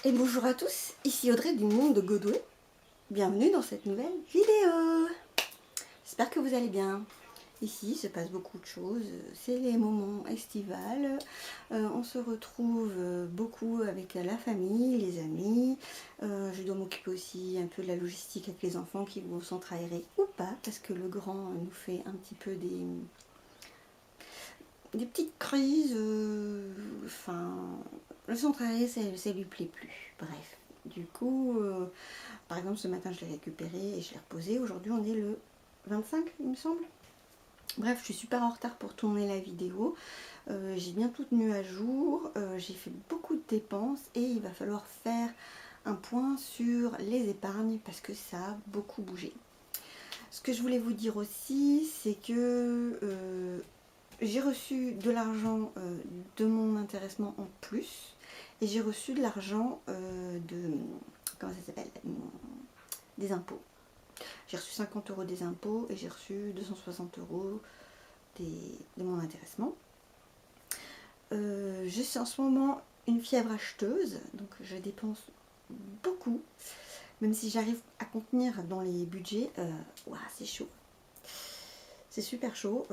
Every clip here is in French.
Et bonjour à tous, ici Audrey du Monde de Godwin. Bienvenue dans cette nouvelle vidéo. J'espère que vous allez bien. Ici, il se passe beaucoup de choses. C'est les moments estivales. On se retrouve beaucoup avec la famille, les amis. Je dois m'occuper aussi un peu de la logistique avec les enfants qui vont au centre aéré ou pas, parce que le grand nous fait un petit peu des petites crises. Enfin, le centre aéré, ça lui plaît plus. Bref. Du coup, par exemple, ce matin, je l'ai récupéré et je l'ai reposé. Aujourd'hui, on est le 25, il me semble. Bref, je suis super en retard pour tourner la vidéo. J'ai bien tout tenu à jour. J'ai fait beaucoup de dépenses et il va falloir faire un point sur les épargnes parce que ça a beaucoup bougé. Ce que je voulais vous dire aussi, c'est que j'ai reçu de l'argent de mon intéressement en plus et j'ai reçu de l'argent de... comment ça s'appelle, des impôts. J'ai reçu 50 € des impôts et j'ai reçu 260 € de mon intéressement. Je suis en ce moment une fièvre acheteuse, donc je dépense beaucoup, même si j'arrive à contenir dans les budgets. C'est chaud. C'est super chaud.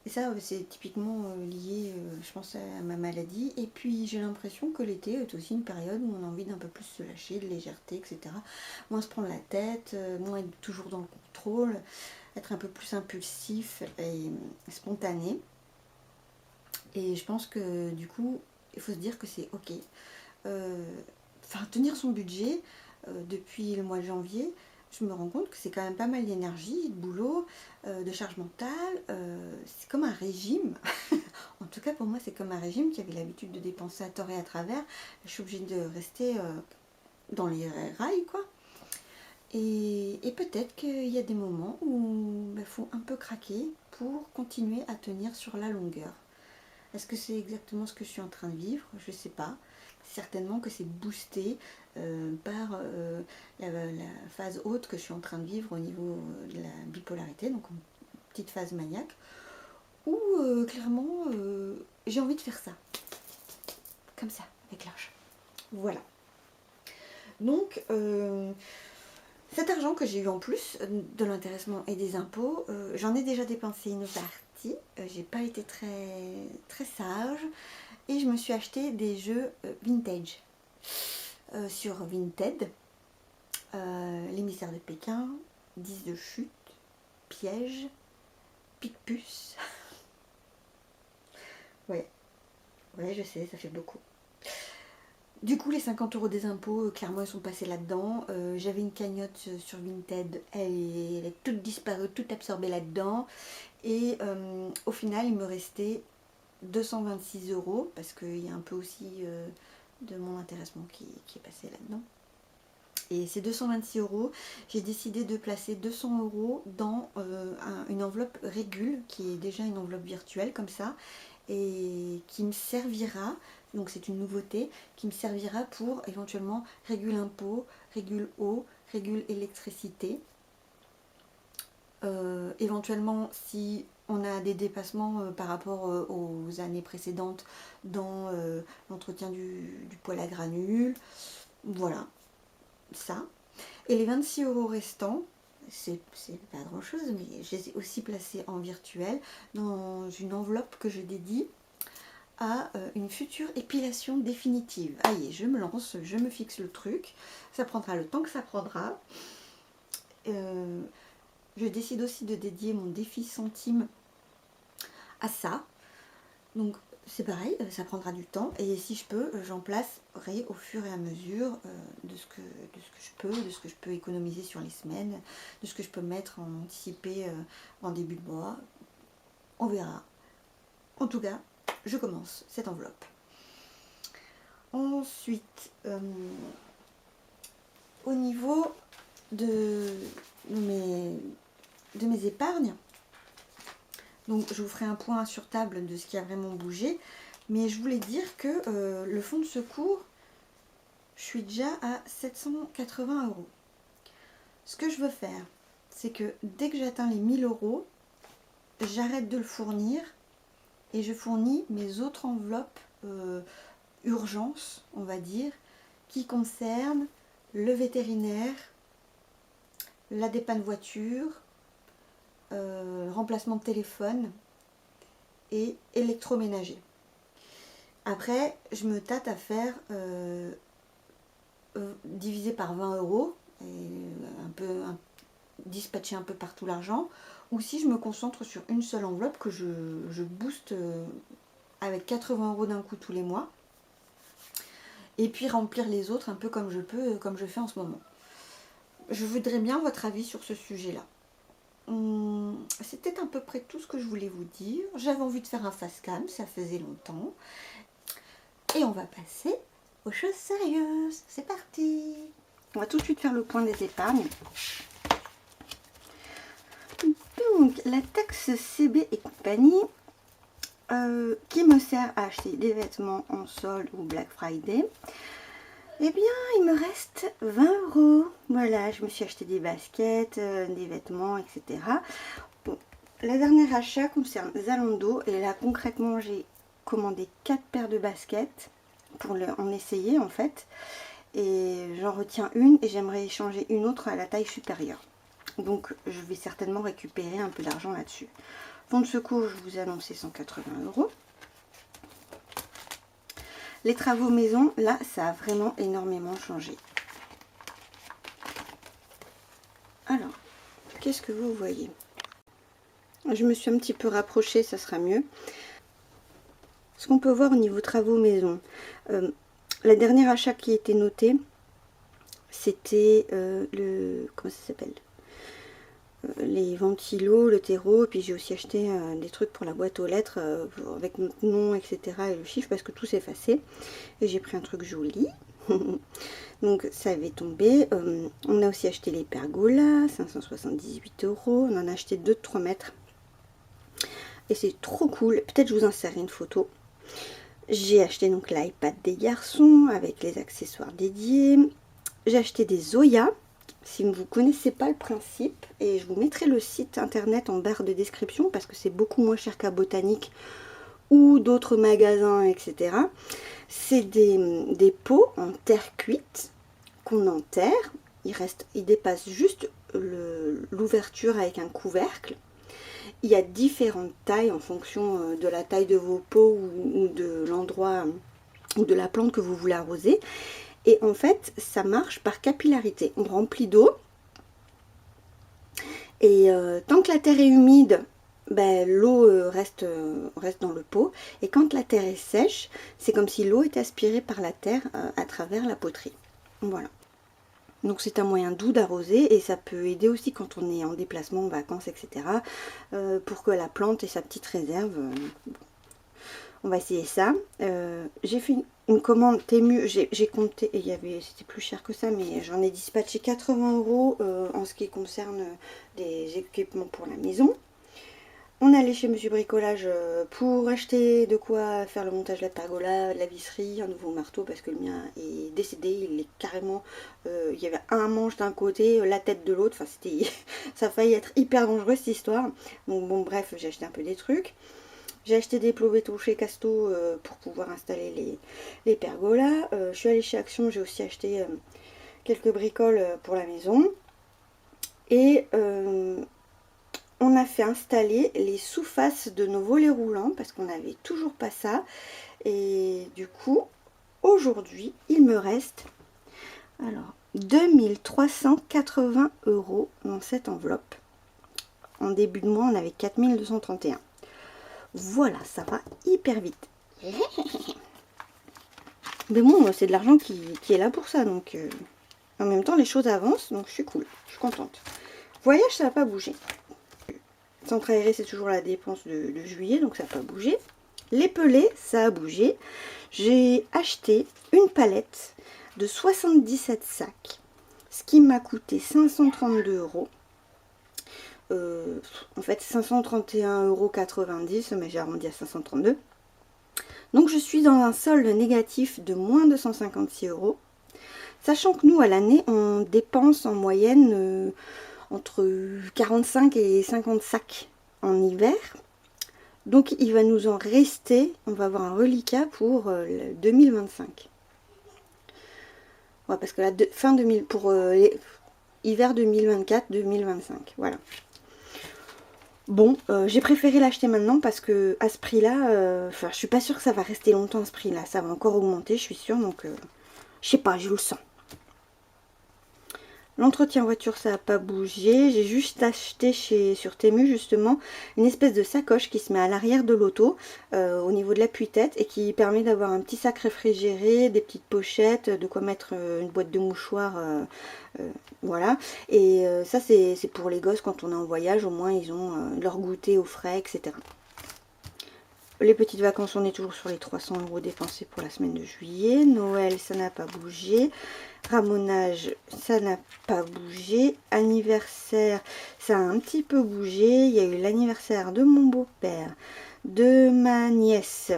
Et ça, c'est typiquement lié, je pense, à ma maladie. Et puis, j'ai l'impression que l'été est aussi une période où on a envie d'un peu plus se lâcher, de légèreté, etc. Moins se prendre la tête, moins être toujours dans le contrôle, être un peu plus impulsif et spontané. Et je pense que, du coup, il faut se dire que c'est OK. Tenir son budget depuis le mois de janvier, je me rends compte que c'est quand même pas mal d'énergie, de boulot, de charge mentale. C'est comme un régime. En tout cas, pour moi, c'est comme un régime qui avait l'habitude de dépenser à tort et à travers. Je suis obligée de rester dans les rails, quoi. Et peut-être qu'il y a des moments où il faut un peu craquer pour continuer à tenir sur la longueur. Est-ce que c'est exactement ce que je suis en train de vivre? Je ne sais pas. Certainement que c'est boosté par la phase haute que je suis en train de vivre au niveau de la bipolarité, donc une petite phase maniaque, où clairement j'ai envie de faire ça, comme ça, avec l'argent. Voilà. Donc, cet argent que j'ai eu en plus de l'intéressement et des impôts, j'en ai déjà dépensé une partie. J'ai pas été très sage. Et je me suis acheté des jeux vintage sur Vinted. L'émissaire de Pékin, 10 de chute, piège, pique-puce. Ouais, je sais, ça fait beaucoup. Du coup, les 50 € des impôts, clairement, ils sont passés là-dedans. J'avais une cagnotte sur Vinted, elle est toute disparue, toute absorbée là-dedans. Et au final, il me restait 226 € parce qu'il y a un peu aussi de mon intéressement qui est passé là-dedans. Et ces 226 €, j'ai décidé de placer 200 € dans une enveloppe Régule, qui est déjà une enveloppe virtuelle comme ça, et qui me servira, donc c'est une nouveauté, qui me servira pour éventuellement Régule impôt, Régule eau, Régule électricité. Éventuellement, si on a des dépassements par rapport aux années précédentes dans l'entretien du poêle à granules, voilà, ça. Et les 26 € restants, c'est pas grand chose, mais je les ai aussi placés en virtuel dans une enveloppe que je dédie à une future épilation définitive. Allez, je me lance, je me fixe le truc, ça prendra le temps que ça prendra. Je décide aussi de dédier mon défi centime à ça. Donc c'est pareil, ça prendra du temps et si je peux, j'en placerai au fur et à mesure de ce que je peux économiser sur les semaines, de ce que je peux mettre en anticipé en début de mois. On verra. En tout cas, je commence cette enveloppe. Ensuite, au niveau de mes épargnes, donc je vous ferai un point sur table de ce qui a vraiment bougé. Mais je voulais dire que le fonds de secours, je suis déjà à 780 €. Ce que je veux faire, c'est que dès que j'atteins les 1000 €, j'arrête de le fournir et je fournis mes autres enveloppes urgence, on va dire, qui concerne le vétérinaire, la dépanne voiture, remplacement de téléphone et électroménager. Après, je me tâte à faire divisé par 20 euros et dispatcher un peu partout l'argent, ou si je me concentre sur une seule enveloppe que je booste avec 80 euros d'un coup tous les mois, et puis remplir les autres un peu comme je peux, comme je fais en ce moment. Je voudrais bien votre avis sur ce sujet-là. C'était à peu près tout ce que je voulais vous dire. J'avais envie de faire un face cam, ça faisait longtemps. Et on va passer aux choses sérieuses. C'est parti. On va tout de suite faire le point des épargnes. Donc, la taxe CB et compagnie, qui me sert à acheter des vêtements en solde ou Black Friday, eh bien, il me reste 20 euros. Voilà, je me suis acheté des baskets, des vêtements, etc. Bon, la dernière achat concerne Zalando. Et là, concrètement, j'ai commandé 4 paires de baskets pour en essayer, en fait. Et j'en retiens une et j'aimerais échanger une autre à la taille supérieure. Donc, je vais certainement récupérer un peu d'argent là-dessus. Fonds de secours, je vous ai annoncé 180 euros. Les travaux maison, là, ça a vraiment énormément changé. Alors, qu'est-ce que vous voyez? Je me suis un petit peu rapprochée, ça sera mieux. Ce qu'on peut voir au niveau travaux maison, la dernière achat qui était notée, c'était comment ça s'appelle, les ventilos, le terreau, et puis j'ai aussi acheté des trucs pour la boîte aux lettres avec notre nom, etc. et le chiffre, parce que tout s'est effacé. Et j'ai pris un truc joli. Donc ça avait tombé. On a aussi acheté les pergolas, 578 euros. On en a acheté 2 de 3 mètres. Et c'est trop cool. Peut-être je vous insérerai une photo. J'ai acheté donc l'iPad des garçons avec les accessoires dédiés. J'ai acheté des Zoya. Si vous ne connaissez pas le principe, et je vous mettrai le site internet en barre de description parce que c'est beaucoup moins cher qu'à Botanique ou d'autres magasins, etc. C'est des pots en terre cuite qu'on enterre. Il dépasse juste l'ouverture avec un couvercle. Il y a différentes tailles en fonction de la taille de vos pots ou de l'endroit ou de la plante que vous voulez arroser. Et en fait, ça marche par capillarité. On remplit d'eau. Et tant que la terre est humide, ben, l'eau reste dans le pot. Et quand la terre est sèche, c'est comme si l'eau était aspirée par la terre à travers la poterie. Voilà. Donc c'est un moyen doux d'arroser et ça peut aider aussi quand on est en déplacement, en vacances, etc. Pour que la plante ait sa petite réserve. On va essayer ça. J'ai fait une commande Temu, j'ai compté, et c'était plus cher que ça, mais j'en ai dispatché 80 euros en ce qui concerne des équipements pour la maison. On est allé chez Monsieur Bricolage pour acheter de quoi faire le montage de la pergola, de la visserie, un nouveau marteau parce que le mien est décédé, il est carrément, il y avait un manche d'un côté, la tête de l'autre, enfin c'était, ça a failli être hyper dangereux cette histoire. Donc bon bref, j'ai acheté un peu des trucs. J'ai acheté des plots béton chez Casto pour pouvoir installer les pergolas. Je suis allée chez Action, j'ai aussi acheté quelques bricoles pour la maison. Et on a fait installer les sous-faces de nos volets roulants parce qu'on n'avait toujours pas ça. Et du coup, aujourd'hui, il me reste 2380 euros dans cette enveloppe. En début de mois, on avait 4231. Voilà, ça va hyper vite. Mais bon, c'est de l'argent qui est là pour ça. Donc, en même temps, les choses avancent. Donc, je suis cool. Je suis contente. Voyage, ça n'a pas bougé. Centre aéré, c'est toujours la dépense de juillet. Donc, ça n'a pas bougé. Les pelés, ça a bougé. J'ai acheté une palette de 77 sacs. Ce qui m'a coûté 532 euros. En fait 531,90 euros, mais j'ai arrondi à 532. Donc je suis dans un solde négatif de moins de 156 euros. Sachant que nous à l'année on dépense en moyenne entre 45 et 50 sacs en hiver. Donc il va nous en rester, on va avoir un reliquat pour 2025. Ouais, parce que la fin 2000 pour hiver 2024-2025, voilà. Bon, j'ai préféré l'acheter maintenant parce que à ce prix-là, enfin, je suis pas sûre que ça va rester longtemps à ce prix-là. Ça va encore augmenter, je suis sûre, donc je sais pas, je le sens. L'entretien voiture, ça n'a pas bougé. J'ai juste acheté sur Temu, justement, une espèce de sacoche qui se met à l'arrière de l'auto, au niveau de l'appui-tête, et qui permet d'avoir un petit sac réfrigéré, des petites pochettes, de quoi mettre une boîte de mouchoirs, voilà. Et ça, c'est pour les gosses quand on est en voyage, au moins ils ont leur goûter au frais, etc. Les petites vacances, on est toujours sur les 300 € dépensés pour la semaine de juillet. Noël, ça n'a pas bougé. Ramonage, ça n'a pas bougé. Anniversaire, ça a un petit peu bougé. Il y a eu l'anniversaire de mon beau-père, de ma nièce,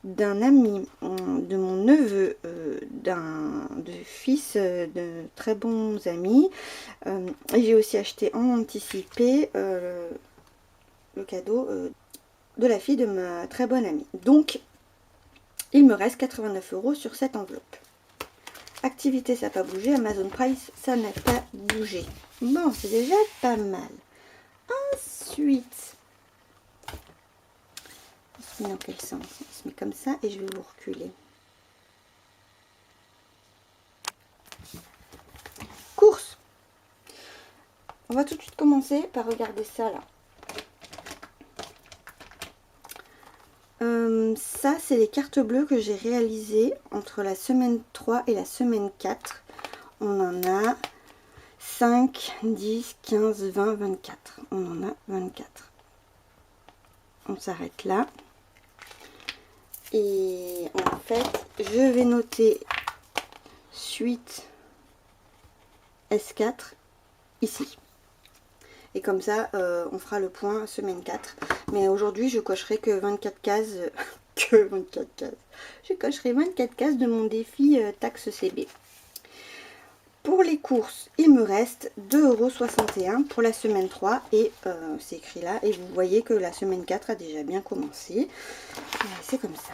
d'un ami, de mon neveu, de fils de très bons amis. J'ai aussi acheté en anticipé le cadeau de la fille de ma très bonne amie. Donc, il me reste 89 € sur cette enveloppe. Activité, ça n'a pas bougé. Amazon Price, ça n'a pas bougé. Bon, c'est déjà pas mal. Ensuite, on se met dans quel sens? On se met comme ça et je vais vous reculer. Course. On va tout de suite commencer par regarder ça là. Ça, c'est les cartes bleues que j'ai réalisées entre la semaine 3 et la semaine 4. On en a 5, 10, 15, 20, 24. On en a 24. On s'arrête là. Et en fait, je vais noter suite S4 ici. Et comme ça, on fera le point semaine 4. Mais aujourd'hui, je cocherai que 24 cases. Que 24 cases. Je cocherai 24 cases de mon défi taxe CB. Pour les courses, il me reste 2,61 € pour la semaine 3. Et c'est écrit là. Et vous voyez que la semaine 4 a déjà bien commencé. C'est comme ça.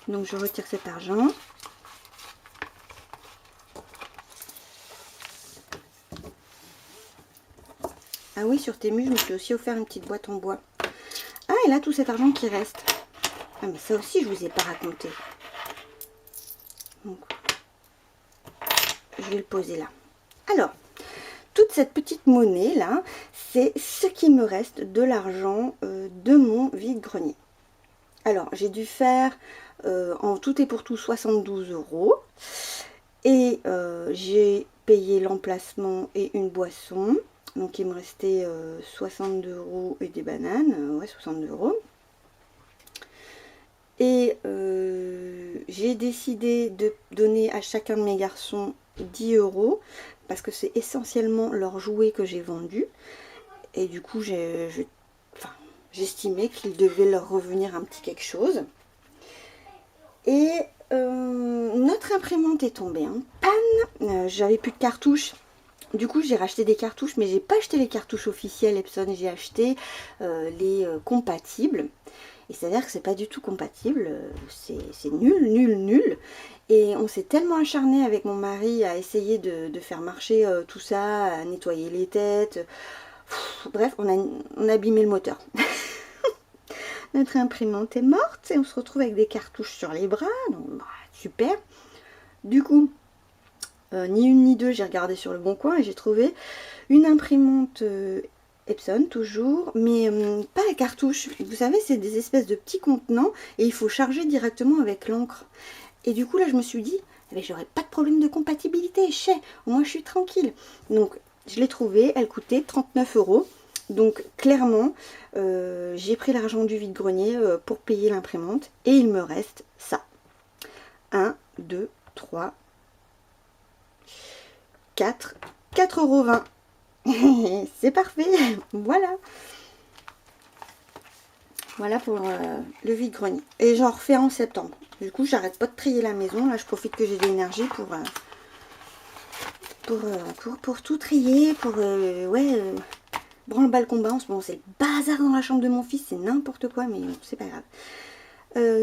Donc je retire cet argent. Ah oui, sur Temu, je me suis aussi offert une petite boîte en bois. Ah, et là, tout cet argent qui reste. Ah, mais ça aussi, je vous ai pas raconté. Donc, je vais le poser là. Alors, toute cette petite monnaie là, c'est ce qui me reste de l'argent de mon vide-grenier. Alors, j'ai dû faire en tout et pour tout 72 €. Et j'ai payé l'emplacement et une boisson. Donc il me restait 62 € et des bananes, ouais 62 €. Et j'ai décidé de donner à chacun de mes garçons 10 € parce que c'est essentiellement leurs jouets que j'ai vendus. Et du coup j'estimais qu'il devait leur revenir un petit quelque chose. Et notre imprimante est tombée en panne, j'avais plus de cartouches. Du coup, j'ai racheté des cartouches, mais j'ai pas acheté les cartouches officielles Epson, j'ai acheté les compatibles. Et c'est à dire que c'est pas du tout compatible, c'est nul, nul, nul. Et on s'est tellement acharné avec mon mari à essayer de faire marcher tout ça, à nettoyer les têtes. Bref, on a abîmé le moteur. Notre imprimante est morte et on se retrouve avec des cartouches sur les bras. Donc, bah, super. Du coup, ni une ni deux, j'ai regardé sur le bon coin et j'ai trouvé une imprimante Epson toujours, mais pas à cartouche. Vous savez, c'est des espèces de petits contenants et il faut charger directement avec l'encre. Et du coup là, je me suis dit, eh ben, j'aurais pas de problème de compatibilité, au moins je suis tranquille. Donc je l'ai trouvée, elle coûtait 39 €. Donc clairement, j'ai pris l'argent du vide-grenier pour payer l'imprimante et il me reste ça. 1, 2, 3, 4, 4,20 €. C'est parfait, voilà. Voilà pour le vide-grenier. Et j'en refais en septembre. Du coup, j'arrête pas de trier la maison. Là, je profite que j'ai de l'énergie pour tout trier, branle-bas le combat. En ce moment, c'est le bazar dans la chambre de mon fils. C'est n'importe quoi, mais c'est pas grave.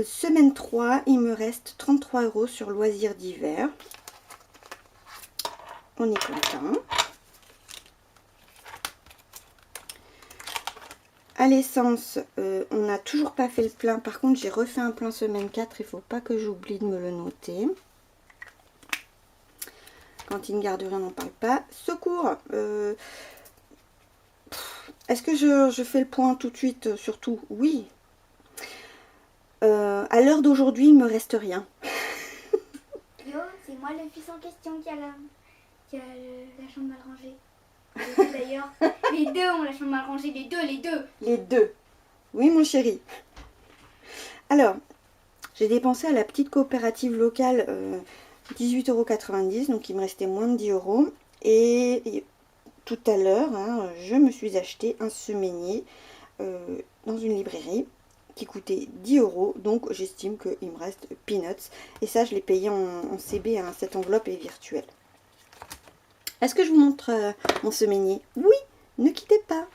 Semaine 3, il me reste 33 € sur loisirs d'hiver. On est content. À l'essence, on n'a toujours pas fait le plein. Par contre, j'ai refait un plein semaine 4. Il ne faut pas que j'oublie de me le noter. Cantine garderie, on n'en parle pas. Secours. Est-ce que je fais le point tout de suite sur tout? Oui. À l'heure d'aujourd'hui, il ne me reste rien. Yo, c'est moi le fils en question qui a la chambre mal rangée. Les deux d'ailleurs. Les deux ont la chambre mal rangée. Les deux. Les deux. Oui, mon chéri. Alors, j'ai dépensé à la petite coopérative locale 18,90 €. Donc, il me restait moins de 10 €. Et tout à l'heure, hein, je me suis acheté un semainier dans une librairie qui coûtait 10 €. Donc, j'estime qu'il me reste peanuts. Et ça, je l'ai payé en CB. Hein, cette enveloppe est virtuelle. Est-ce que je vous montre mon semainier? Oui, ne quittez pas.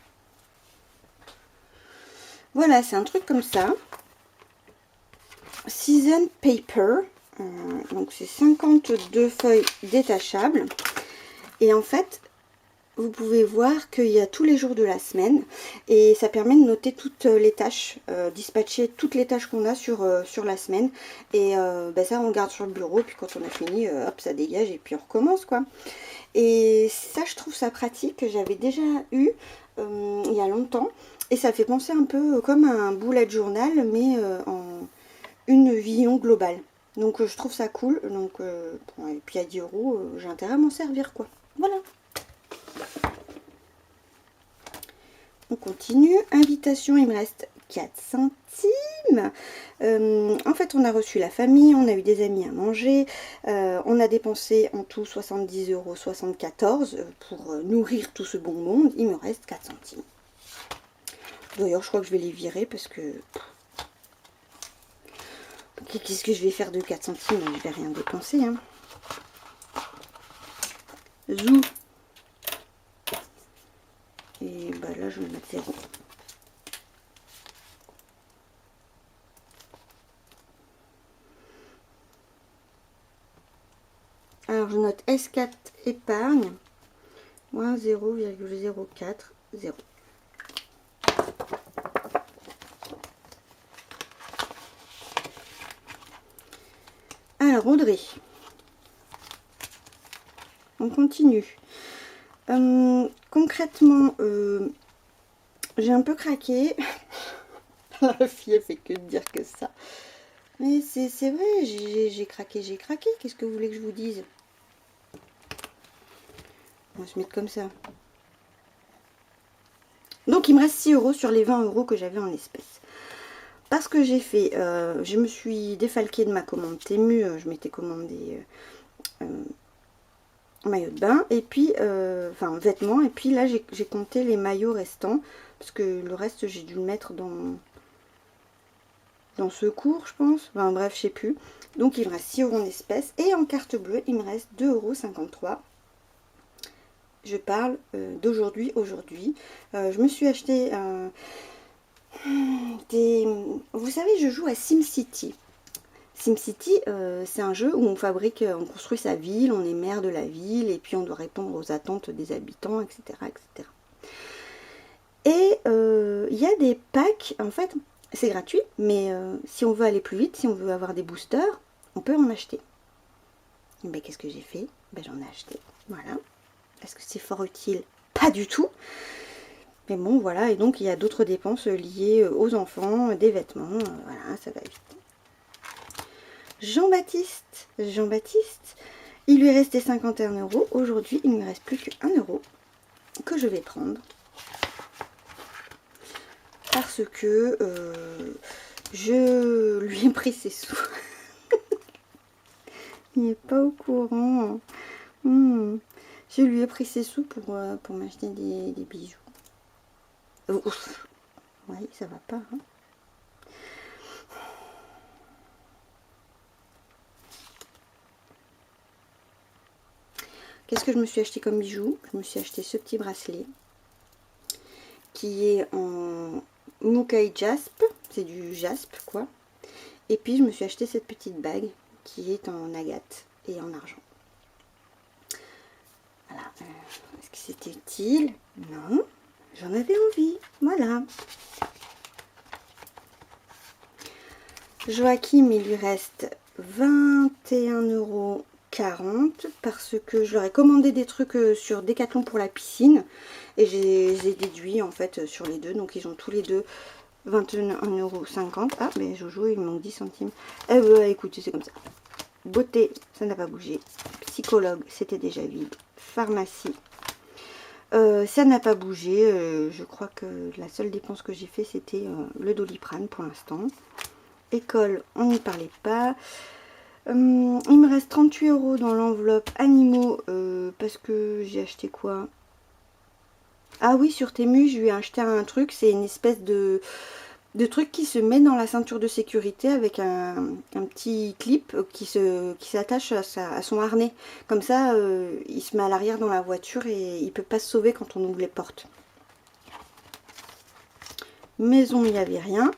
Voilà, c'est un truc comme ça. Season Paper. Donc, c'est 52 feuilles détachables. Et en fait, vous pouvez voir qu'il y a tous les jours de la semaine. Et ça permet de noter toutes les tâches, dispatcher toutes les tâches qu'on a sur la semaine. Et ça, on le garde sur le bureau. Puis quand on a fini, hop, ça dégage et puis on recommence, quoi. Et ça, je trouve ça pratique, que j'avais déjà eu il y a longtemps. Et ça fait penser un peu comme un bullet journal, mais en une vision globale. Donc je trouve ça cool. Donc, bon, et puis à 10 €, j'ai intérêt à m'en servir, quoi. Voilà. On continue. Invitation, il me reste 4 centimes. En fait, on a reçu la famille, on a eu des amis à manger. On a dépensé en tout 70,74 € pour nourrir tout ce bon monde. Il me reste 4 centimes. D'ailleurs, je crois que je vais les virer parce que... Qu'est-ce que je vais faire de 4 centimes? Je vais rien dépenser. Hein. Zou. Et bah là, je vais mettre 0. Alors, je note S4 épargne, moins 0,040. Alors, Audrey, on continue. Concrètement, j'ai un peu craqué. La fille, elle fait que dire que ça. Mais c'est vrai, j'ai craqué. Qu'est-ce que vous voulez que je vous dise? On va se mettre comme ça. Donc, il me reste 6 € sur les 20 € que j'avais en espèces. Parce que j'ai fait, je me suis défalquée de ma commande Temu. Je m'étais commandé maillot de bain et puis, enfin, vêtements. Et puis là, j'ai compté les maillots restants. Parce que le reste, j'ai dû le mettre dans ce cours, je pense. Enfin, bref, je sais plus. Donc, il me reste 6 € en espèces. Et en carte bleue, il me reste 2,53 €. Je parle d'aujourd'hui. Je me suis acheté Vous savez, je joue à SimCity. SimCity, c'est un jeu où on on construit sa ville, on est maire de la ville, et puis on doit répondre aux attentes des habitants, etc. etc. Et il y a des packs, en fait, c'est gratuit, mais si on veut aller plus vite, si on veut avoir des boosters, on peut en acheter. Et ben, qu'est-ce que j'ai fait? Ben, j'en ai acheté, voilà. Est-ce que c'est fort utile? Pas du tout. Mais bon, voilà, et donc il y a d'autres dépenses liées aux enfants, des vêtements, voilà, ça va vite. Jean-Baptiste, il lui restait 51 €. Aujourd'hui, il ne me reste plus qu'1 € que je vais prendre. Parce que je lui ai pris ses sous. Il n'est pas au courant. Je lui ai pris ses sous pour m'acheter des bijoux. Ouf. Oui, ça va pas. Hein. Qu'est-ce que je me suis acheté comme bijoux? Je me suis acheté ce petit bracelet. qui est en Mukai Jasp, c'est du jaspe quoi. Et puis je me suis acheté cette petite bague qui est en agate et en argent. Voilà, est-ce que c'était utile? Non, j'en avais envie, voilà. Joachim, il lui reste 21,40 € parce que je leur ai commandé des trucs sur Decathlon pour la piscine et j'ai déduit en fait sur les deux, donc ils ont tous les deux 21,50 €. Ah mais Jojo il me manque 10 centimes. Eh ben écoutez, c'est comme ça. Beauté, ça n'a pas bougé. Psychologue, c'était déjà vide. Pharmacie, ça n'a pas bougé. Je crois que la seule dépense que j'ai fait c'était le Doliprane pour l'instant. École, on n'y parlait pas. Il me reste 38 € dans l'enveloppe animaux parce que j'ai acheté quoi? Ah oui, sur Temu, je lui ai acheté un truc. C'est une espèce de truc qui se met dans la ceinture de sécurité avec un petit clip qui s'attache à son harnais. Comme ça, il se met à l'arrière dans la voiture et il peut pas se sauver quand on ouvre les portes. Maison, il n'y avait rien.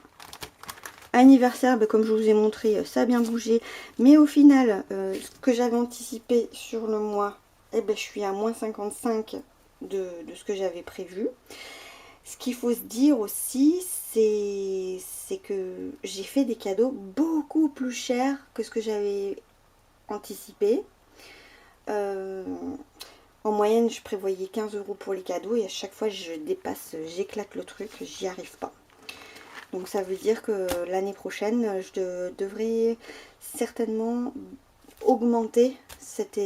Anniversaire, comme je vous ai montré, ça a bien bougé. Mais au final, ce que j'avais anticipé sur le mois, eh ben, je suis à moins 55 de ce que j'avais prévu. Ce qu'il faut se dire aussi, c'est que j'ai fait des cadeaux beaucoup plus chers que ce que j'avais anticipé. En moyenne, je prévoyais 15 € pour les cadeaux et à chaque fois, je dépasse, j'éclate le truc, j'y arrive pas. Donc ça veut dire que l'année prochaine, je devrais certainement augmenter cette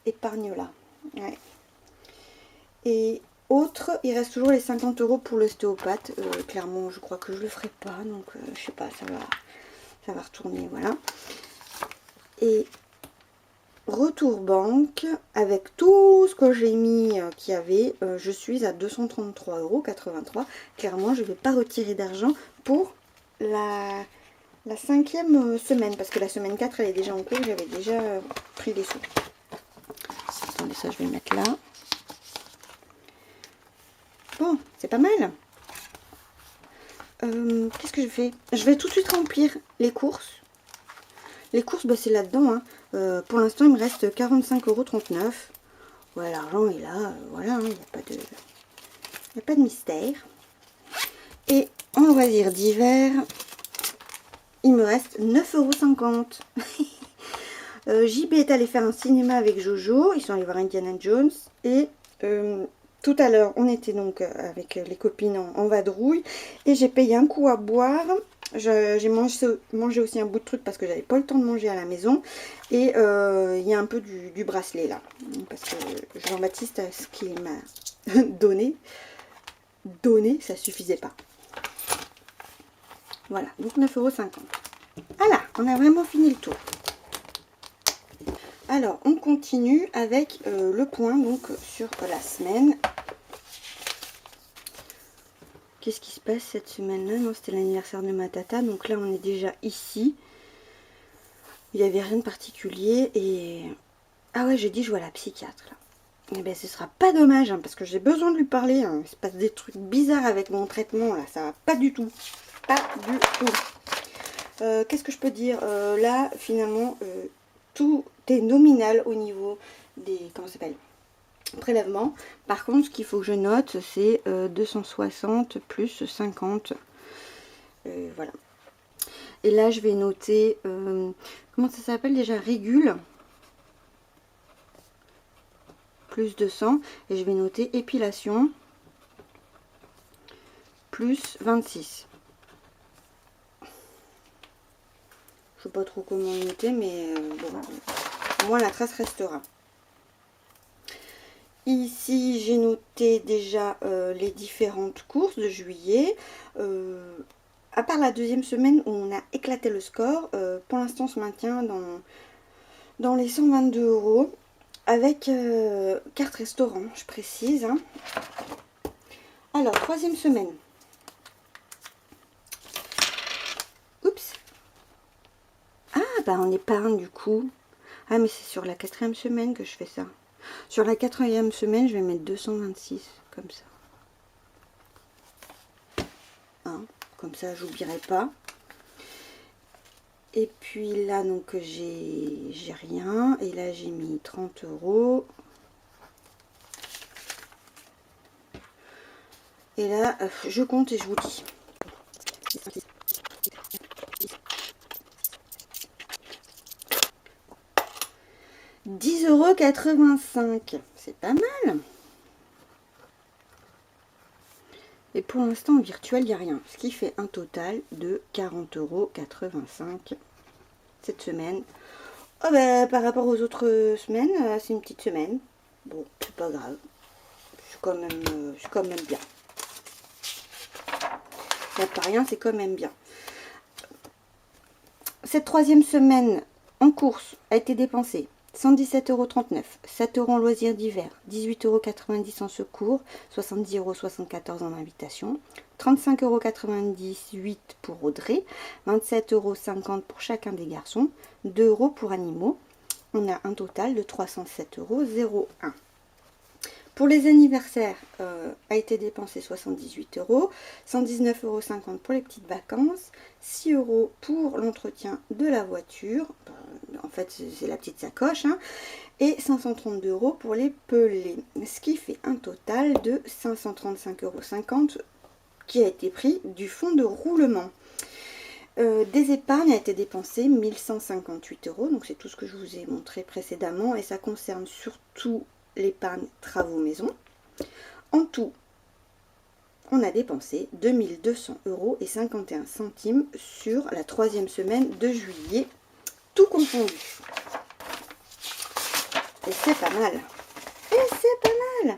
épargne-là. Ouais. Et autre, il reste toujours les 50 € pour l'ostéopathe. Clairement, je crois que je le ferai pas. Donc, je sais pas, ça va retourner, voilà. Et retour banque, avec tout ce que j'ai mis qu'il y avait, je suis à 233,83 €. Clairement, je ne vais pas retirer d'argent pour la 5e semaine, parce que la semaine 4, elle est déjà en cours, j'avais déjà pris les sous. Attendez, ça, je vais le mettre là. Bon, c'est pas mal. Qu'est-ce que je fais? Je vais tout de suite remplir les courses. Les courses, bah, c'est là-dedans. Hein. Pour l'instant, il me reste 45,39 €. Ouais, l'argent est là. Voilà, il n'y a pas de mystère. Et en loisirs d'hiver, il me reste 9,50 €. JB est allé faire un cinéma avec Jojo. Ils sont allés voir Indiana Jones. Et tout à l'heure, on était donc avec les copines en vadrouille. Et j'ai payé un coup à boire. J'ai mangé aussi un bout de truc parce que j'avais pas le temps de manger à la maison. Et il y a un peu du bracelet là. Parce que Jean-Baptiste, ce qu'il m'a donné, ça suffisait pas. Voilà, donc 9,50 €. Voilà, on a vraiment fini le tour. Alors, on continue avec le point donc sur la semaine. Qu'est-ce qui se passe cette semaine-là? Non, c'était l'anniversaire de ma tata. Donc là, on est déjà ici. Il n'y avait rien de particulier. Et ah ouais, j'ai dit je vois la psychiatre là. Et bien, ce sera pas dommage hein, parce que j'ai besoin de lui parler. Hein. Il se passe des trucs bizarres avec mon traitement là. Ça va pas du tout. Pas du tout. Qu'est-ce que je peux dire? Là, finalement, tout est nominal au niveau des... Comment ça s'appelle? Prélèvement. Par contre, ce qu'il faut que je note, c'est 260 plus 50. Voilà. Et là, je vais noter... comment ça s'appelle déjà? Régule. Plus 200. Et je vais noter épilation. Plus 26. Je ne sais pas trop comment noter, mais bon, au moins la trace restera. Ici, j'ai noté déjà les différentes courses de juillet. À part la deuxième semaine où on a éclaté le score, pour l'instant, on se maintient dans les 122 € avec carte restaurant, je précise. Hein. Alors, troisième semaine. Oups. Ah, bah on épargne du coup. Ah, mais c'est sur la 4e semaine que je fais ça. Sur la 4e semaine, je vais mettre 226, comme ça. comme ça j'oublierai pas. Et puis là donc j'ai rien, et là j'ai mis 30 €. Et là je compte et je vous dis. 10,85 €, c'est pas mal. Et pour l'instant en virtuel il n'y a rien, ce qui fait un total de 40,85 € cette semaine. Oh bah, par rapport aux autres semaines, c'est une petite semaine. Bon, c'est pas grave. Je suis quand même bien. Ça pas rien, c'est quand même bien. Cette troisième semaine en course a été dépensée 117,39 €, 7 € en loisirs d'hiver, 18,90 € en secours, 70,74 € en invitation, 35,98 € pour Audrey, 27,50 € pour chacun des garçons, 2 € pour animaux. On a un total de 307,01 €. Pour les anniversaires, a été dépensé 78 €, 119,50 € pour les petites vacances, 6 € pour l'entretien de la voiture, en fait c'est la petite sacoche, hein, et 532 € pour les pelés, ce qui fait un total de 535,50 € qui a été pris du fonds de roulement. Des épargnes a été dépensé 1158 €, donc c'est tout ce que je vous ai montré précédemment, et ça concerne surtout l'épargne travaux maison. En tout, on a dépensé 2200,51 € sur la troisième semaine de juillet, tout confondu. Et c'est pas mal. Et c'est pas mal.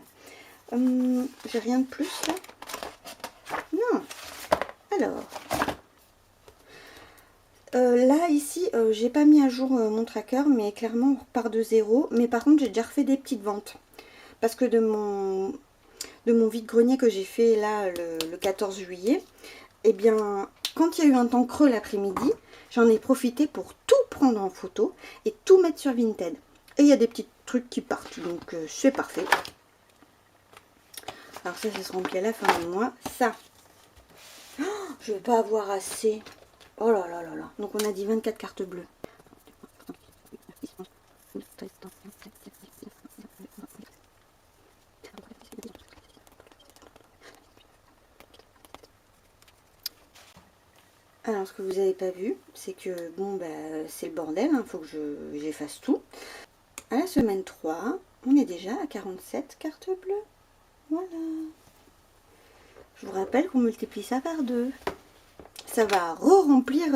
J'ai rien de plus là? Non. Alors. Là, ici, j'ai pas mis à jour mon tracker, mais clairement, on repart de zéro. Mais par contre, j'ai déjà refait des petites ventes. Parce que de mon vide-grenier que j'ai fait là, le 14 juillet, eh bien, quand il y a eu un temps creux l'après-midi, j'en ai profité pour tout prendre en photo et tout mettre sur Vinted. Et il y a des petits trucs qui partent, donc c'est parfait. Alors ça se remplit à la fin du mois. Ça, oh, je vais pas avoir assez. Oh là là là là. Donc on a dit 24 cartes bleues. Alors ce que vous n'avez pas vu, c'est que bon bah c'est le bordel, il faut que j'efface tout. À la semaine 3, on est déjà à 47 cartes bleues. Voilà. Je vous rappelle qu'on multiplie ça par 2. Ça va re-remplir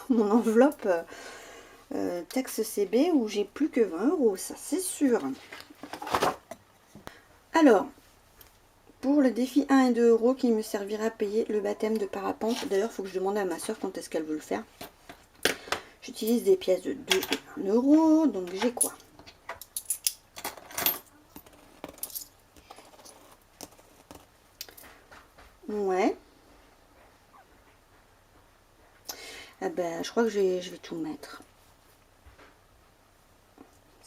mon enveloppe taxe CB où j'ai plus que 20 €, ça c'est sûr. Alors, pour le défi 1 et 2 € qui me servira à payer le baptême de parapente, d'ailleurs il faut que je demande à ma soeur quand est-ce qu'elle veut le faire. J'utilise des pièces de 2 et 1 €, donc j'ai quoi? Ouais. Ah ben, je crois que je vais tout mettre.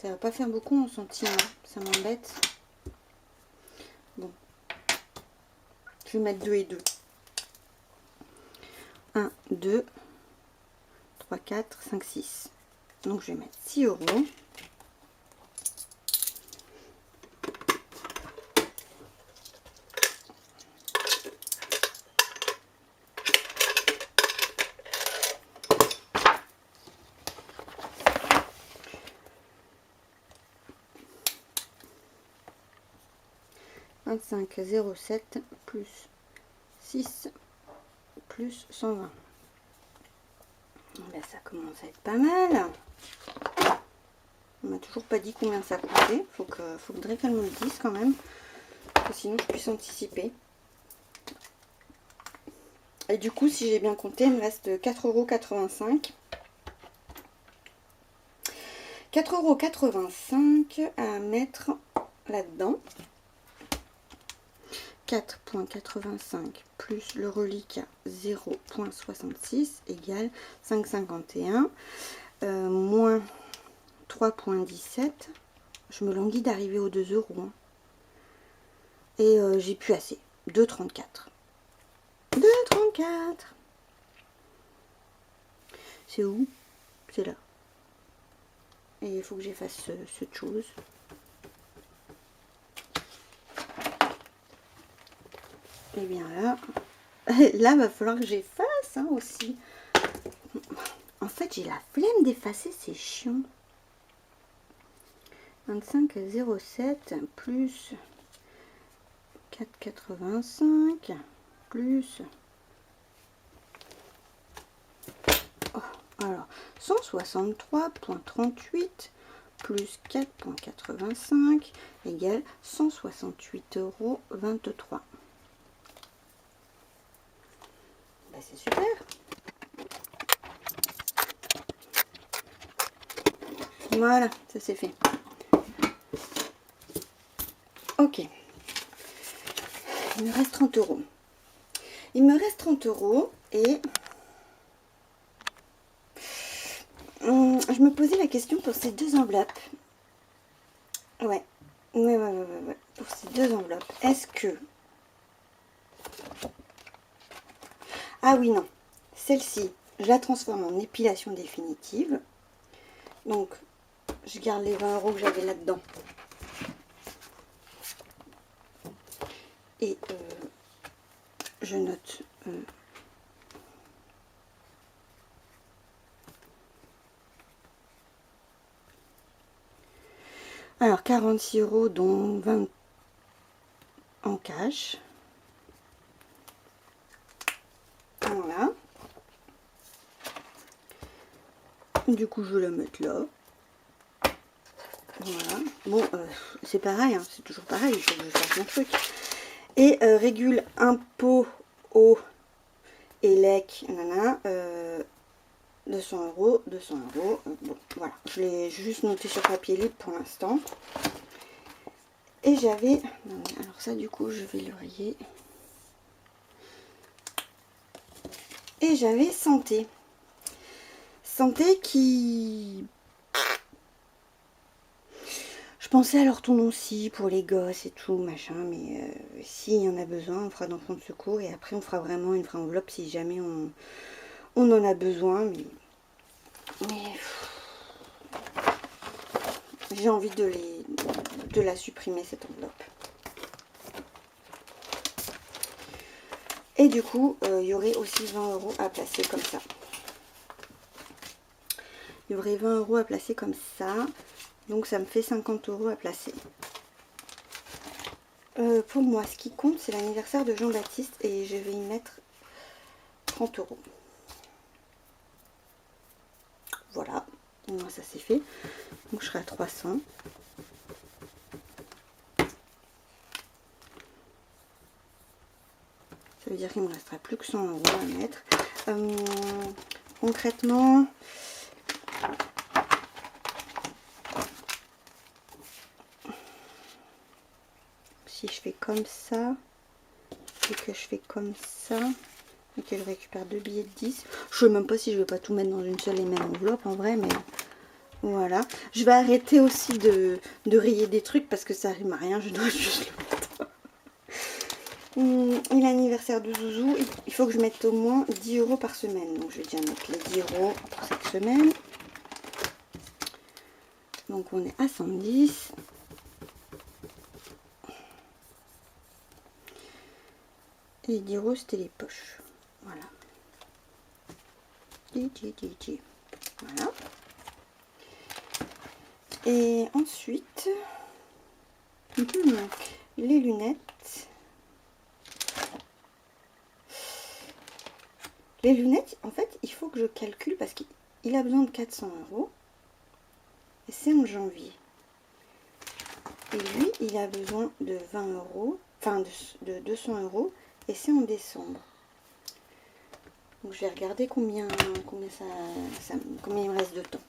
Ça va pas faire beaucoup en centimes, hein. Ça m'embête. Bon. Je vais mettre 2 et 2. 1, 2, 3, 4, 5, 6. Donc je vais mettre 6 €. « 25,07 plus 6 plus 120. » Ben, ça commence à être pas mal. On m'a toujours pas dit combien ça coûtait. Faudrait qu'elle me le dise quand même. Parce que sinon je puisse anticiper. Et du coup, si j'ai bien compté, il me reste 4,85 €. 4,85 € à mettre là-dedans. 4,85 plus le reliquat 0,66 égale 5,51 moins 3,17. Je me languis d'arriver aux 2 €. Hein. Et j'ai plus assez. 2,34. 2,34. C'est où? C'est là. Et il faut que j'efface cette chose. Et bien là, là va falloir que j'efface hein, aussi. En fait, j'ai la flemme d'effacer, c'est chiant. 25,07 plus 4,85 plus... Oh, alors, 163,38 plus 4,85 égale 168,23 €. Bah, c'est super. Voilà, ça c'est fait. Ok. Il me reste 30 €. Il me reste 30 € et je me posais la question pour ces deux enveloppes. Ouais. Pour ces deux enveloppes. Est-ce que... Ah oui, non. Celle-ci, je la transforme en épilation définitive. Donc, je garde les 20 € que j'avais là-dedans. Et je note... alors, 46 € dont 20 en cash. Voilà. Du coup, je vais la mettre là. Voilà. Bon, c'est pareil, hein, c'est toujours pareil, il faut que je fasse mon truc. Et régule impôt, eau et lec, 200 €, 200 €. Bon, voilà, je l'ai juste noté sur papier libre pour l'instant. Et j'avais... Alors ça, du coup, je vais le rayer. Et j'avais santé. Santé qui... Je pensais à l'orthodontie pour les gosses et tout, machin, mais s'il y en a besoin, on fera d'enfants de secours et après on fera vraiment une vraie enveloppe si jamais on en a besoin. Mais j'ai envie de la supprimer cette enveloppe. Et du coup, il y aurait aussi 20 € à placer comme ça. Il y aurait 20 € à placer comme ça. Donc ça me fait 50 € à placer. Pour moi, ce qui compte, c'est l'anniversaire de Jean-Baptiste et je vais y mettre 30 €. Voilà, moi ça c'est fait. Donc je serai à 300. Ça veut dire qu'il me restera plus que 100 € à mettre. Concrètement, si je fais comme ça et que je fais comme ça et que je récupère deux billets de 10, je sais même pas si je vais pas tout mettre dans une seule et même enveloppe en vrai, mais voilà. Je vais arrêter aussi de rayer des trucs parce que ça rime à rien, je dois juste le mettre. Et l'anniversaire de Zouzou, il faut que je mette au moins 10 € par semaine. Donc je vais déjà mettre les 10 € pour cette semaine. Donc on est à 110. Et les 10 € c'était les poches. Voilà. Voilà. Et ensuite, les lunettes. Les lunettes, en fait, il faut que je calcule parce qu'il a besoin de 400 €. Et c'est en janvier. Et lui, il a besoin de 20 €, enfin de 200 € et c'est en décembre. Donc je vais regarder combien il me reste de temps.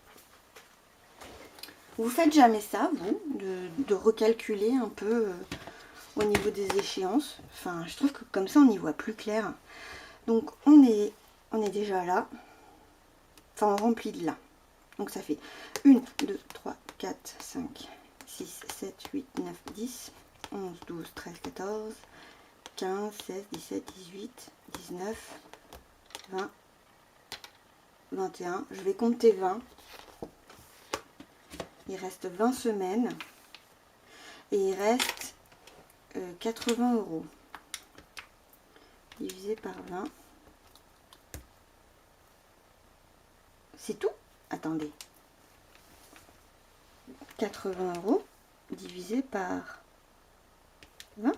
Vous faites jamais ça, vous, de recalculer un peu au niveau des échéances. Enfin, je trouve que comme ça, on y voit plus clair. Donc on est déjà là. Enfin, on remplit de là. Donc ça fait 1, 2, 3, 4, 5, 6, 7, 8, 9, 10, 11, 12, 13, 14, 15, 16, 17, 18, 19, 20, 21. Je vais compter 20. Il reste 20 semaines. Et il reste 80 €. Divisé par 20. C'est tout? Attendez. 80 € divisé par 20.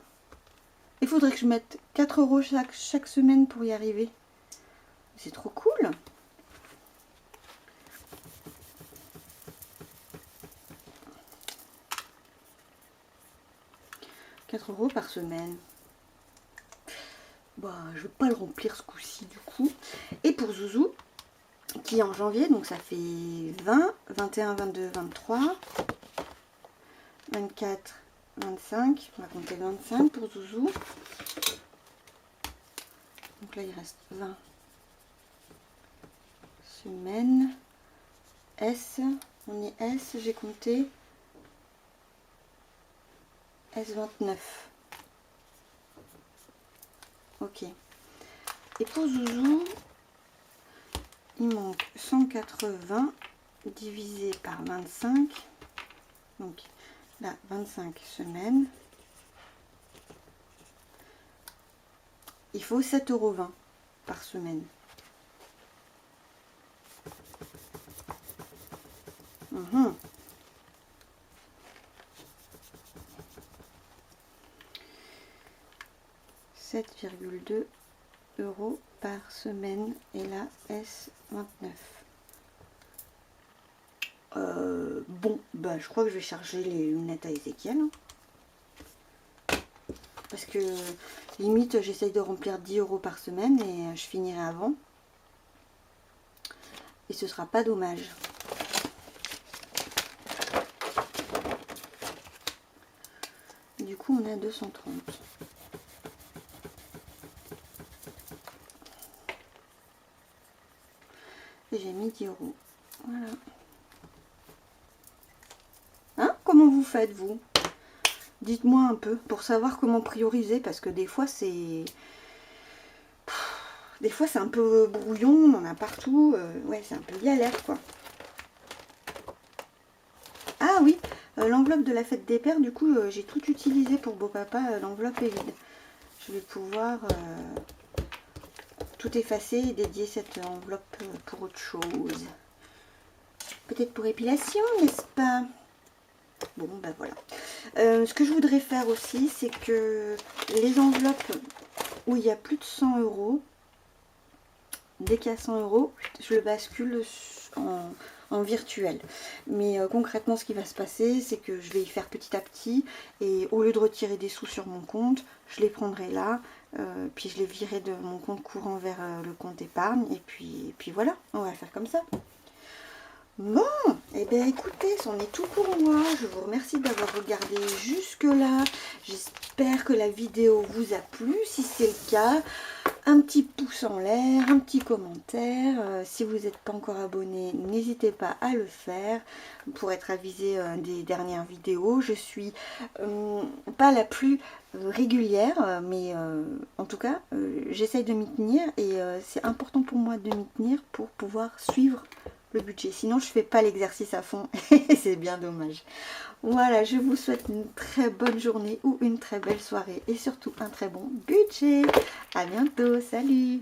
Il faudrait que je mette 4 € chaque semaine pour y arriver. C'est trop cool. €4 par semaine. Bah, je vais pas le remplir ce coup-ci du coup. Et pour Zouzou, qui est en janvier, donc ça fait 20, 21, 22, 23, 24, 25. On va compter 25 pour Zouzou. Donc là, il reste 20 semaines. S, on est S, j'ai compté S29. Ok. Et pour Zouzou, il manque 180 divisé par 25. Donc là, 25 semaines. Il faut 7,20 € par semaine. Mmh. 7,2 € par semaine. Et là, S29. Bon, bah, je crois que je vais charger les lunettes à Ézéchiel. Parce que limite, j'essaye de remplir 10 € par semaine et je finirai avant. Et ce sera pas dommage. Du coup, on a 230. Et j'ai mis 10 €. Voilà. Hein? Comment vous faites, vous? Dites-moi un peu, pour savoir comment prioriser, parce que des fois, c'est... Des fois, c'est un peu brouillon, on en a partout. Ouais, c'est un peu galère, quoi. Ah oui, l'enveloppe de la fête des pères, du coup, j'ai tout utilisé pour beau papa. L'enveloppe est vide. Je vais pouvoir tout effacer et dédier cette enveloppe pour autre chose. Peut-être pour épilation, n'est-ce pas? Bon, ben voilà. Ce que je voudrais faire aussi, c'est que les enveloppes où il y a plus de 100 €, dès qu'il y a 100 €, je le bascule en virtuel. Mais concrètement, ce qui va se passer, c'est que je vais y faire petit à petit. Et au lieu de retirer des sous sur mon compte, je les prendrai là. Puis je les virerai de mon compte courant vers le compte épargne. Et puis voilà, on va faire comme ça. Bon, et bien écoutez, c'en est tout pour moi. Je vous remercie d'avoir regardé jusque là. J'espère que la vidéo vous a plu. Si c'est le cas, un petit pouce en l'air, un petit commentaire. Si vous n'êtes pas encore abonné, n'hésitez pas à le faire pour être avisé des dernières vidéos. Je suis pas la plus régulière, mais en tout cas, j'essaye de m'y tenir et c'est important pour moi de m'y tenir pour pouvoir suivre le budget. Sinon, je fais pas l'exercice à fond et c'est bien dommage. Voilà, je vous souhaite une très bonne journée ou une très belle soirée et surtout un très bon budget. À bientôt, salut!